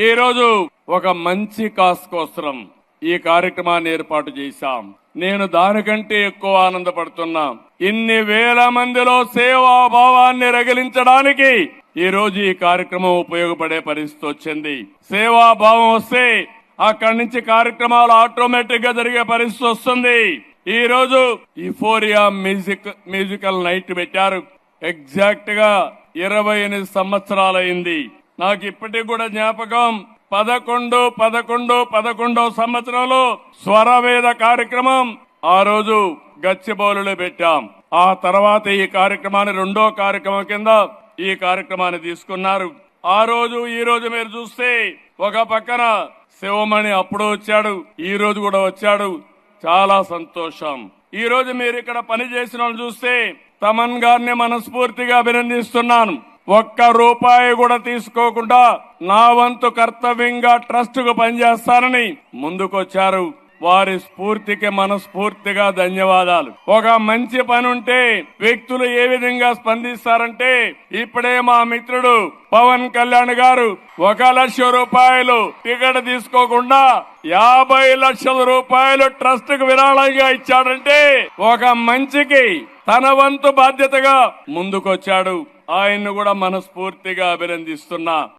ఈ రోజు ఒక మంచి కాస్ కోసం ఈ కార్యక్రమాన్ని ఏర్పాటు చేశాం. నేను దానికంటే ఎక్కువ ఆనందపడుతున్నా. ఇన్ని వేల మందిలో సేవాభావాన్ని రగిలించడానికి ఈ రోజు ఈ కార్యక్రమం ఉపయోగపడే పరిస్థితి వచ్చింది. సేవాభావం వస్తే అక్కడి నుంచి కార్యక్రమాలు ఆటోమేటిక్ గా జరిగే పరిస్థితి వస్తుంది. ఈ రోజు యుఫోరియా మ్యూజికల్ నైట్ పెట్టారు. ఎగ్జాక్ట్ గా 28 సంవత్సరాలైంది. నాకు ఇప్పటికి కూడా జ్ఞాపకం. 11 సంవత్సరంలో స్వరవేద కార్యక్రమం ఆ రోజు గచ్చిబౌలిలో పెట్టాం. ఆ తర్వాత ఈ కార్యక్రమాన్ని రెండో కార్యక్రమం కింద ఈ కార్యక్రమాన్ని తీసుకున్నారు. ఆ రోజు ఈ రోజు మీరు చూస్తే ఒక పక్కన శివమణి అప్పుడు వచ్చాడు, ఈ రోజు కూడా వచ్చాడు. చాలా సంతోషం. ఈ రోజు మీరు ఇక్కడ పనిచేసిన వాళ్ళు చూస్తే తమన్ గారిని మనస్ఫూర్తిగా అభినందిస్తున్నాను. ఒక్క రూపాయి కూడా తీసుకోకుండా నా వంతు కర్తవ్యంగా ట్రస్ట్ కు పనిచేస్తానని ముందుకొచ్చారు. వారి స్ఫూర్తికి మనస్ఫూర్తిగా ధన్యవాదాలు. ఒక మంచి పని ఉంటే వ్యక్తులు ఏ విధంగా స్పందిస్తారంటే, ఇప్పుడే మా మిత్రుడు పవన్ కళ్యాణ్ గారు 1 లక్ష రూపాయలు టికెట్ తీసుకోకుండా 50 లక్షల రూపాయలు ట్రస్ట్ కు విరాళంగా ఇచ్చాడంటే ఒక మంచికి తన వంతు బాధ్యతగా ముందుకొచ్చాడు. ఆయన్ను కూడా మనస్ఫూర్తిగా అభినందిస్తున్నా.